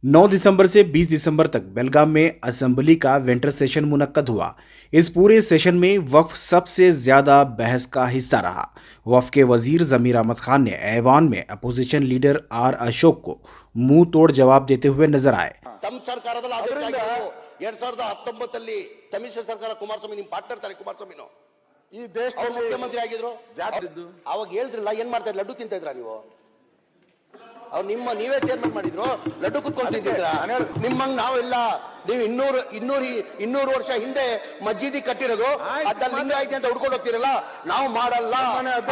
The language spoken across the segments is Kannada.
9 दिसंबर से 20 दिसंबर तक बेलगाम में असेंबली का विंटर सेशन मुनक्कद हुआ। इस पूरे सेशन में वक्फ सबसे ज्यादा बहस का हिस्सा रहा। वक्फ के वजीर जमीर अहमद खान ने ऐवान में अपोजिशन लीडर आर अशोक को मुंह तोड़ जवाब देते हुए नजर आए। ತಮ್ಮ ಸರ್ಕಾರದಲ್ಲಿ ಆಗಿರೋದು 2019 ತಮಿಶ್ರ ಸರ್ಕಾರ ಕುಮಾರಸ್ವಾಮಿ ನಿಮ್ಮ ಪಾರ್ಟ್ನರ್ ತಾರೆ ಕುಮಾರಸ್ವಾಮಿನೋ ಈ ದೇಶದಲ್ಲಿ ಮುಖ್ಯಮಂತ್ರಿ ಆಗಿದ್ರು ಅವಾಗ ಹೇಳಿದ್ರಲ್ಲ ಏನ್ ಮಾಡ್ತಾ ಇದ್ರು ಲಡ್ಡು ತಿಂತಾ ಇದ್ರಾ ನೀವು ಅವ್ರು ನೀವೇ ಚೇರ್ಮನ್ ಮಾಡಿದ್ರು ಲಡ್ಡು ಕುತ್ಕೊಂತಿದ್ದೀರಾ ನಿಮ್ಮಂಗ್ ನಾವೆಲ್ಲ ನೀವು 200 ವರ್ಷ ಹಿಂದೆ ಮಸ್ಜಿದಿ ಕಟ್ಟಿರೋದು ಅದ್ರಲ್ಲಿ ಲಿಂಗಾಯತಿ ಅಂತ ಹುಡ್ಕೊಂಡು ಹೋಗ್ತಿರಲ್ಲ ನಾವು ಮಾಡಲ್ಲ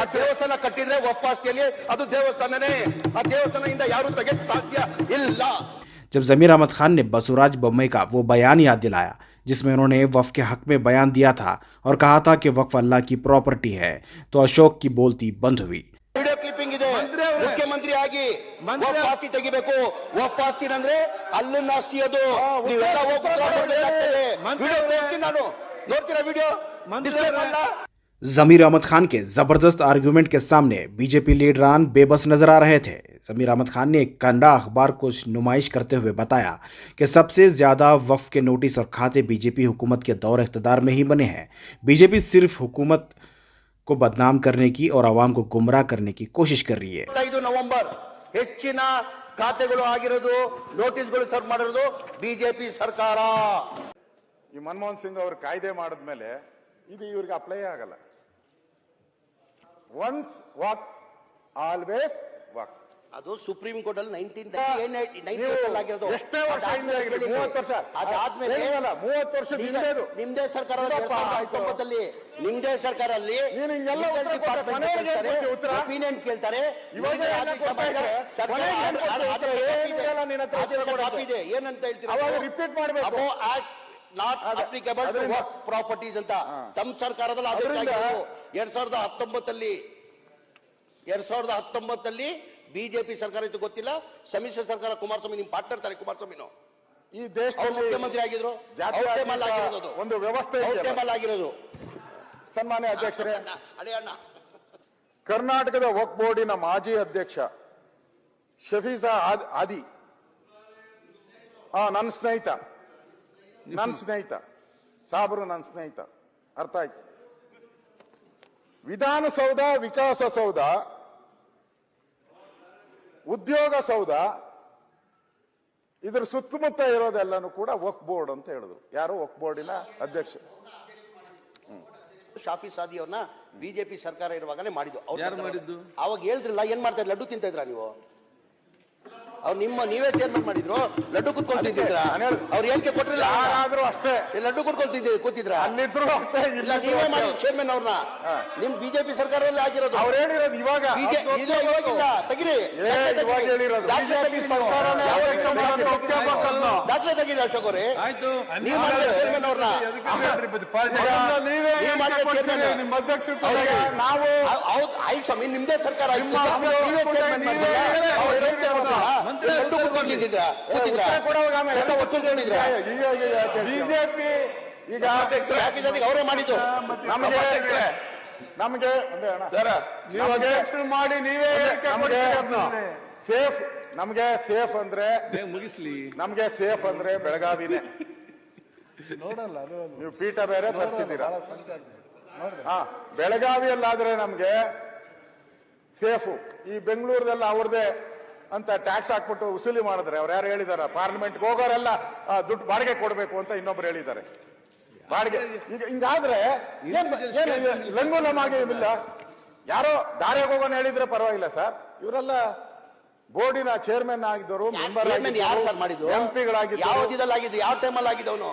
ಆ ದೇವಸ್ಥಾನ ಕಟ್ಟಿದ್ರೆ ವಕ್ಫ್ ಆಸ್ತಿಯಲ್ಲಿ ಅದು ದೇವಸ್ಥಾನನೇ ಆ ದೇವಸ್ಥಾನದಿಂದ ಯಾರು ತೆಗೆದು ಸಾಧ್ಯ ಇಲ್ಲ। जब जमीर अहमद खान ने बसुराज बम्मई का वो बयान याद दिलाया जिसमें उन्होंने वक्फ के हक में बयान दिया था और कहा था कि वक्फ अल्लाह की प्रॉपर्टी है, तो अशोक की बोलती बंद हुई। ವಿಡಿಯೋ ಕ್ಲಿಪ್ಪಿಂಗ್ ಇದೆ, ಮುಖ್ಯಮಂತ್ರಿ ಆಗಿ ವಕ್ಫ್ ಆಸ್ತಿ ತೆಗಿಬೇಕು, ವಕ್ಫ್ ಆಸ್ತಿ ಅಂದ್ರೆ ಅಲ್ಲಿನ ಆಸ್ತಿ ಅದು, ನೀವೆಲ್ಲ ನಾನು ನೋಡ್ತೀರಾ ವಿಡಿಯೋ ಡಿಸ್ಪ್ಲೇ ಮಾಡಲ್ಲ। जमीर अहमद खान के जबरदस्त आर्गुमेंट के सामने बीजेपी लीडरान बेबस नजर आ रहे थे। जमीर अहमद खान ने एक कन्नड़ा अखबार को नुमाइश करते हुए बताया कि सबसे ज्यादा वक्फ के नोटिस और खाते बीजेपी हुकूमत के दौर इख्तिदार में ही बने हैं। बीजेपी सिर्फ हुकूमत को बदनाम करने की और आवाम को गुमराह करने की कोशिश कर रही है। 5 नवंबर ಹೆಚ್ಚಿನ ಖಾತೆಗಳು ಆಗಿರೋದು, ನೋಟಿಸ್ಗಳು ಸರ್ವ್ ಮಾಡಿರೋದು ಬಿಜೆಪಿ ಸರ್ಕಾರ। ಈ ಮನಮೋಹನ್ ಸಿಂಗ್ ಅವರು ಕಾಯ್ದೆ ಮಾಡಿದ್ಮೇಲೆ ಇದು ಇವ್ರಿಗೆ ಅಪ್ಲೈ ಆಗಲ್ಲ। ಒನ್ಸ್ ವಾಕ್ ಆಲ್ವೇಸ್ ವಾಕ್, ಅದು ಸುಪ್ರೀಂ ಕೋರ್ಟ್ ಅಲ್ಲಿ 1998 ಆಗಿರೋದು। ಎಷ್ಟೇ ವರ್ಷ ಹಿಂದೆ ಆಗಿರೋದು, 30 ವರ್ಷ ಅದಾದ್ಮೇಲೆ 30 ವರ್ಷದ ಹಿಂದೆದು ನಿಮ್ದೇ ಸರ್ಕಾರ ನಿಮ್ದೇ ಸರ್ಕಾರ ಅಲ್ಲಿ ಒಪಿನಿಯನ್ ಕೇಳ್ತಾರೆ, ಏನಂತ ಹೇಳ್ತೀರಾ ರಿಪೀಟ್ ಮಾಡಬೇಕು, not applicable to work properties ಅಂತ ತಮ್ಮ ಸರ್ಕಾರದಲ್ಲಿ 2019 ಬಿಜೆಪಿ ಸರ್ಕಾರ ಇತ್ತು ಗೊತ್ತಿಲ್ಲ, ಸಮ್ಮಿಶ್ರ ಸರ್ಕಾರ ಕುಮಾರಸ್ವಾಮಿ ನಿಮ್ಮ ಪಾರ್ಟ್ನರ್ ತಾರೆ ಕುಮಾರಸ್ವಾಮಿನೋ ಈ ದೇಶದಲ್ಲಿ ಮುಖ್ಯಮಂತ್ರಿ ಆಗಿದ್ರು, ಒಂದು ವ್ಯವಸ್ಥೆ ಆಗಿರೋದು। ಸನ್ಮಾನ್ಯ ಅಧ್ಯಕ್ಷರೇ, ಕರ್ನಾಟಕದ ವಕ್ಫ್ ಬೋರ್ಡಿನ ಮಾಜಿ ಅಧ್ಯಕ್ಷ ಶಫೀಜಾ ಆದಿ ನನ್ನ ಸ್ನೇಹಿತ ಸಾಬರು, ನನ್ನ ಸ್ನೇಹಿತ, ಅರ್ಥ ಆಯ್ತು। ವಿಧಾನಸೌಧ, ವಿಕಾಸಸೌಧ, ಉದ್ಯೋಗ ಸೌಧ, ಇದರ ಸುತ್ತಮುತ್ತ ಇರೋದೆಲ್ಲನೂ ಕೂಡ ವಕ್ಫ್ ಬೋರ್ಡ್ ಅಂತ ಹೇಳಿದ್ರು। ಯಾರು? ವಕ್ಫ್ ಬೋರ್ಡಿನ ಅಧ್ಯಕ್ಷ ಶಾಫಿ ಸಾದಿ ಅವ್ರನ್ನ ಬಿಜೆಪಿ ಸರ್ಕಾರ ಇರುವಾಗಲೇ ಮಾಡಿದ್ದು। ಅವಾಗ ಹೇಳಿದ್ರಲ್ಲ ಏನ್ ಮಾಡ್ತಾ ಇದ್ರು, ಲಡ್ಡು ತಿಂತಾ ಇದ್ರಾ ನೀವು? ಅವ್ರು ನೀವೇ ಚೇರ್ಮನ್ ಮಾಡಿದ್ರು, ಲಡ್ಡು ಕುತ್ಕೊಂತಿದ್ದೀರಾ? ಅವ್ರು ಹೇಳಿಕೆ ಕೊಟ್ಟಿಲ್ಲ, ಯಾರಾದ್ರೂ ಅಷ್ಟೇ ಲಡ್ಡು ಕೂತಿದ್ರ ಅಲ್ಲಿದ್ರು ಅಷ್ಟೇ, ನೀವೇ ಮಾಡಿ ಚೇರ್ಮನ್ ಅವ್ರನ್ನ, ನಿಮ್ ಬಿಜೆಪಿ ಸರ್ಕಾರದಲ್ಲಿ ಆಗಿರೋದು। ಅವ್ರು ಹೇಳಿರೋದು ಇವಾಗ ಇವಾಗಿಲ್ಲ, ತೆಗಿರಿ ದಾಖಲೆ ತೆಗಿರಿ ಅಶೋಕ್ ಅವರೇ, ನೀವು ಮಾಡಿದ ಚೇರ್ಮನ್ ಅವ್ರನ್ನ, ನಿಮ್ಮ ಅಧ್ಯಕ್ಷರು ನಾವು ಆಯ್ತು ಸ್ವಾಮಿ, ನಿಮ್ದೇ ಸರ್ಕಾರ ನೀವೇ ಚೇರ್ಮನ್ ಬಿಜೆಪಿ ಈಗ ಅವರೇ ಮಾಡಿದ್ದು ನಮಗೆ ಮಾಡಿ ನೀವೇ ಸೇಫ್, ನಮಗೆ ಸೇಫ್ ಅಂದ್ರೆ ಮುಗಿಸ್ಲಿ, ನಮ್ಗೆ ಸೇಫ್ ಅಂದ್ರೆ ಬೆಳಗಾವಿನೇ ನೋಡಲ್ಲ, ನೀವು ಪೀಠ ಬೇರೆ ತರಿಸಿದ್ದೀರಾ, ಬೆಳಗಾವಿಯಲ್ಲಾದ್ರೆ ನಮ್ಗೆ ಸೇಫು, ಈ ಬೆಂಗಳೂರದಲ್ಲ ಅವ್ರದೇ ಅಂತ ಟ್ಯಾಕ್ಸ್ ಹಾಕ್ಬಿಟ್ಟು ವಸೂಲಿ ಮಾಡಿದ್ರೆ ಅವ್ರು ಯಾರು ಹೇಳಿದಾರ? ಪಾರ್ಲಿಮೆಂಟ್ಗೆ ಹೋಗೋರೆಲ್ಲ ದುಡ್ಡು ಬಾಡಿಗೆ ಕೊಡಬೇಕು ಅಂತ ಇನ್ನೊಬ್ರು ಹೇಳಿದ್ದಾರೆ। ಬಾಡಿಗೆ ಈಗ ಹಿಂಗಾದ್ರೆ ಲಂಗೋಲಮಾಗಿ ಇಲ್ಲ, ಯಾರೋ ದಾರಿಗೆ ಹೋಗೋಣ ಹೇಳಿದ್ರೆ ಪರವಾಗಿಲ್ಲ ಸರ್, ಇವರೆಲ್ಲ ಬೋರ್ಡಿನ ಚೇರ್ಮನ್ ಆಗಿದ್ದವರು, ಮೆಂಬರ್ ಮಾಡಿದ್ರು, ಎಂಪಿಗಳಾಗಿದ್ದು, ಯಾವ ಟೈಮಲ್ಲಿ ಆಗಿದ್ದವನು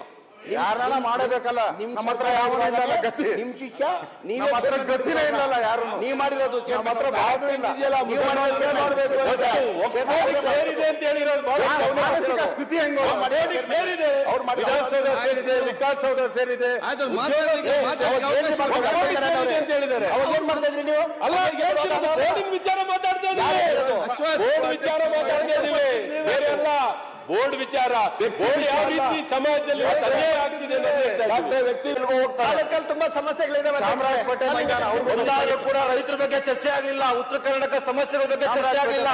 ಯಾರನ್ನ ಮಾಡಬೇಕಲ್ಲ, ನಮ್ಮ ಹತ್ರ ಯಾವ ಗತಿ, ನಿಮ್ ಶಿಷ್ಯ ಗತಿನೇ ಇಲ್ಲಲ್ಲ, ಯಾರು ನೀವು ಮಾಡಿರೋದು ನಮ್ಮ ಹತ್ರ ಯಾವ್ದು ಇಲ್ಲ, ಸ್ಥಿತಿ ಹೆಂಗೋ ಅವ್ರು ವಿಕಾಸಸೌಧ ಸೇರಿದೆ, ಏನ್ ಮಾಡ್ತಾ ಇದ್ರಿ ನೀವು? ವಿಚಾರ ಮಾತಾಡ್ತಾ ಬೋರ್ಡ್ ವಿಚಾರ, ಬೋರ್ಡ್ ಯಾವ ರೀತಿ ಸಮಾಜದಲ್ಲಿ ಅನ್ಯಾಯ ಆಗ್ತಿದೆ ತಾಲೂಕಲ್ಲಿ ತುಂಬಾ ಸಮಸ್ಯೆಗಳಿದಾವೆ. ಒಂದಾದ್ರೂ ಕೂಡ ರೈತರ ಬಗ್ಗೆ ಚರ್ಚೆ ಆಗಲಿಲ್ಲ, ಉತ್ತರ ಕರ್ನಾಟಕ ಸಮಸ್ಯೆಗಳ ಬಗ್ಗೆ ಚರ್ಚೆ ಆಗಲಿಲ್ಲ.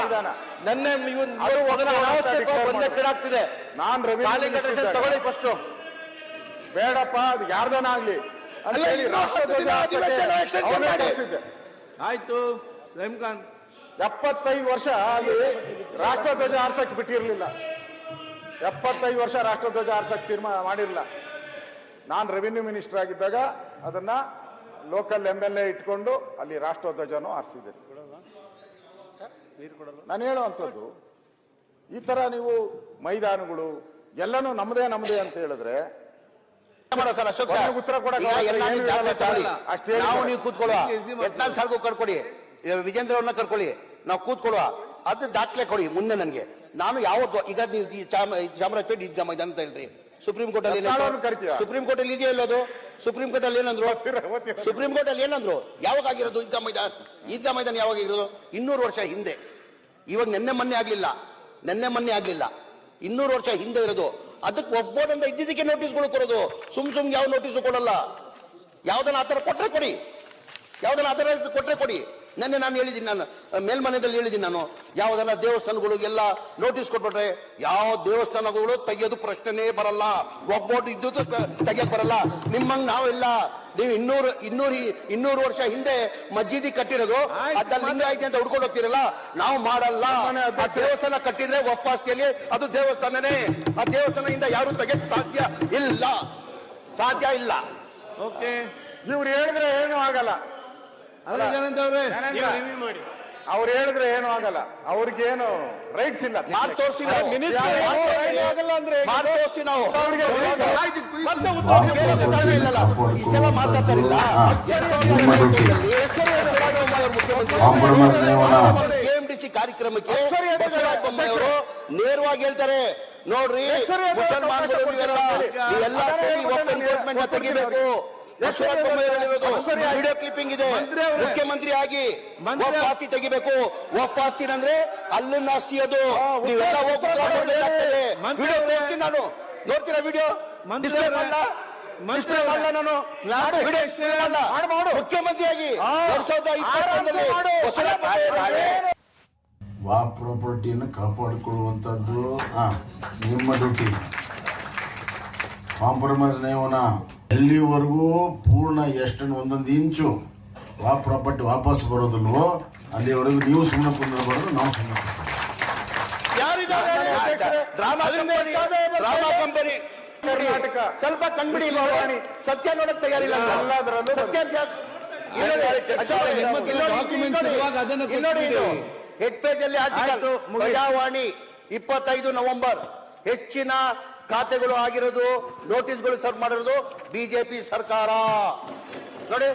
ನನ್ನೆ ಒಂದೇ ನಾನ್ ರವಿ ತಗೊಳ್ಳಿ ಫಸ್ಟ್, ಬೇಡಪ್ಪ ಅದು ಯಾರ್ದನ ಆಗ್ಲಿ ಅಂತ ಹೇಳಿ ಆಯ್ತು. ರಹೀಮ್ಖಾನ್ 75 ವರ್ಷ ಅಲ್ಲಿ ರಾಷ್ಟ್ರಧ್ವಜ ಆರ್ಸಕ್ ಬಿಟ್ಟಿರ್ಲಿಲ್ಲ. 75 ವರ್ಷ ರಾಷ್ಟ್ರಧ್ವಜ ಆರ್ಸಕ್ ತೀರ್ಮಾನ ಮಾಡಿರಲಿಲ್ಲ. ನಾನು ರೆವಿನ್ಯೂ ಮಿನಿಸ್ಟರ್ ಆಗಿದ್ದಾಗ ಅದನ್ನ ಲೋಕಲ್ MLA ಇಟ್ಕೊಂಡು ಅಲ್ಲಿ ರಾಷ್ಟ್ರಧ್ವಜನೂ ಆರಿಸಿದೆ. ನಾನು ಹೇಳುವಂಥದ್ದು ಈ ತರ ನೀವು ಮೈದಾನಗಳು ಎಲ್ಲನೂ ನಮ್ಮದೇ ಅಂತ ಹೇಳಿದ್ರೆ ಅಶೋಕ್ ಸರ್, ಉತ್ತರ ಕೊಡಕ್ಕೆ ನಾವು ನೀವು ಕೂತ್ಕೊಳ್ಳುವ, ಯತ್ನಾಳ್ ಸಾರ್ಗೂ ಕರ್ಕೊಳ್ಳಿ, ವಿಜೇಂದ್ರ ಅವ್ರನ್ನ ಕರ್ಕೊಳ್ಳಿ, ನಾವು ಕೂತ್ಕೊಳ್ಳುವ, ಅದು ದಾಖಲೆ ಕೊಡಿ ಮುಂದೆ ನನಗೆ. ನಾನು ಯಾವತ್ತು ಈಗ ನೀವು ಚಾಮರಾಜಪೇಟೆ ಈದ್ಗಾ ಮೈದಾನ ಅಂತ ಹೇಳಿದ್ರಿ, ಸುಪ್ರೀಂ ಕೋರ್ಟ್ ಅಲ್ಲಿ ಸುಪ್ರೀಂ ಕೋರ್ಟ್ ಅಲ್ಲಿ ಇದೆಯೋ ಇಲ್ಲೋದು? ಸುಪ್ರೀಂ ಕೋರ್ಟ್ ಅಲ್ಲಿ ಏನಂದ್ರು? ಸುಪ್ರೀಂ ಕೋರ್ಟ್ ಅಲ್ಲಿ ಏನಂದ್ರು? ಯಾವಾಗ ಆಗಿರೋದು ಈದ್ಗಾ ಮೈದಾನ ಯಾವಾಗ ಆಗಿರೋದು? 200 ವರ್ಷ ಹಿಂದೆ. ಇವಾಗ ನೆನ್ನೆ ಮೊನ್ನೆ ಆಗ್ಲಿಲ್ಲ, 200 ವರ್ಷ ಹಿಂದೆ ಇರೋದು. ಅದಕ್ಕೆ ವಕ್ಫ್ ಬೋರ್ಡ್ ಅಂತ ಇದ್ದಿದ್ದಕ್ಕೆ ನೋಟಿಸ್ಗಳು ಕೊಡೋದು, ಸುಮ್ ಯಾವ ನೋಟಿಸ್ ಕೊಡಲ್ಲ. ಯಾವ್ದನ್ನ ಆತರ ಕೊಟ್ರೆ ಕೊಡಿ. ನೆನ್ನೆ ನಾನು ಹೇಳಿದ್ದೀನಿ, ನಾನು ಮೇಲ್ಮನೆಯಲ್ಲಿ ಹೇಳಿದ್ದೀನಿ, ನಾನು ಯಾವ್ದನ್ನ ದೇವಸ್ಥಾನಗಳಿಗೆಲ್ಲ ನೋಟಿಸ್ ಕೊಟ್ಬಿಟ್ರೆ ಯಾವ ದೇವಸ್ಥಾನಗಳು ತೆಗೆಯೋದು ಪ್ರಶ್ನೆನೇ ಬರಲ್ಲ, ವಕ್ಫ್ ಬೋರ್ಡ್ ಇದ್ದು ತೆಗಿಯಕ್ ಬರಲ್ಲ. ನಿಮ್ಮಂಗ್ ನಾವೆಲ್ಲ ನೀವು 200 ವರ್ಷ ಹಿಂದೆ ಮಸ್ಜಿದಿ ಕಟ್ಟಿರೋದು ಅದಲ್ಲಿ ಲಿಂಗಾಯತಿ ಅಂತ ಹುಡ್ಕೊಂಡು ಹೋಗ್ತಿರಲ್ಲ, ನಾವು ಮಾಡಲ್ಲ. ಆ ದೇವಸ್ಥಾನ ಕಟ್ಟಿದ್ರೆ ವಕ್ಫ್ ಆಸ್ತಿಯಲ್ಲಿ ಅದು ದೇವಸ್ಥಾನನೇ. ಆ ದೇವಸ್ಥಾನದಿಂದ ಯಾರು ತೆಗೆಯಕ್ ಸಾಧ್ಯ ಇಲ್ಲ. ಓಕೆ, ಇವ್ರು ಹೇಳಿದ್ರೆ ಏನು ಆಗಲ್ಲ. ಅವ್ರು ಹೇಳಿದ್ರೆ ಏನು ಆಗಲ್ಲ, ಅವ್ರಿಗೇನು ರೈಟ್ಸ್ ಇಲ್ಲ. ತೋರಿಸಿ ನಾವು ಇಷ್ಟೆಲ್ಲ ಮಾತಾಡ್ತಾರಿಲ್ಲ. KMDC ಕಾರ್ಯಕ್ರಮಕ್ಕೆ ಬಸವರಾಜ ಬೊಮ್ಮಾಯಿ ಅವರು ನೇರವಾಗಿ ಹೇಳ್ತಾರೆ, ನೋಡ್ರಿ ಮುಸಲ್ಮಾನ್ಗಳು ನೀವೆಲ್ಲ ಸೇರಿ ಎನ್ಫೋರ್ಸ್ಮೆಂಟ್ ತೆಗಿಬೇಕು. ಬಸವರಾಜ ಬೊಮ್ಮಾಯಿ ಹೇಳಿರೋದು ವಿಡಿಯೋ ಕ್ಲಿಪ್ಪಿಂಗ್ ಇದೆ. ಮುಖ್ಯಮಂತ್ರಿ ಆಗಿ ವಕ್ಫ್ ಆಸ್ತಿ ತೆಗಿಬೇಕು. ವಕ್ಫ್ ಆಸ್ತಿ ಅಂದ್ರೆ ಅಲ್ಲಿನ ಆಸ್ತಿ, ಅದು ನೀವೆಲ್ಲ ಹೋಗ್ಬೇಕಾಗ್ತದೆ. ವಿಡಿಯೋ ನೋಡ್ತೀನಿ ನಾನು, ನೋಡ್ತೀರಾ ವಿಡಿಯೋ? ಡಿಸ್ಪ್ಲೇ ಮಾಡಲ್ಲ ನಾನು, ಮುಖ್ಯಮಂತ್ರಿಯಾಗಿ 2021 ಬಸವರಾಜ ಬೊಮ್ಮಾಯಿ ವಾ ಪ್ರಾಪರ್ಟಿಯನ್ನು ಕಾಪಾಡಿಕೊಳ್ಳುವಂಥದ್ದು ನಿಮ್ಮ ಡ್ಯೂಟಿ. ಕಾಂಪ್ರಮೈಸ್ ನೇವನ ಎಲ್ಲಿವರೆಗೂ ಪೂರ್ಣ ಎಷ್ಟನ್ನು ಒಂದೊಂದು ಇಂಚು ಪ್ರಾಪರ್ಟಿ ವಾಪಸ್ ಬರೋದಿಲ್ವೋ ಅಲ್ಲಿವರೆಗೂ ನೀವು ಸುಮ್ಮನೆ ಕುಂದಿರಬಾರ್ದು, ನಾವು ಸುಮ್ಮನೆ ಡ್ರಾಮಾ ಕಂಪನಿ ಸ್ವಲ್ಪ ಕಂಡುಬಿಡಿ. ಸತ್ಯ ನೋಡಕ್ ತಯಾರಿಲ್ಲ. ಹೆಡ್ ಪೇಜ್ ಅಲ್ಲಿ ಆರ್ಟಿಕಲ್ ಪ್ರಜಾವಾಣಿ 25 ನವೆಂಬರ್. ಹೆಚ್ಚಿನ ಖಾತೆಗಳು ಆಗಿರೋದು, ನೋಟಿಸ್ಗಳು ಸರ್ವ್ ಮಾಡಿರೋದು ಬಿಜೆಪಿ ಸರ್ಕಾರ. ನೋಡಿ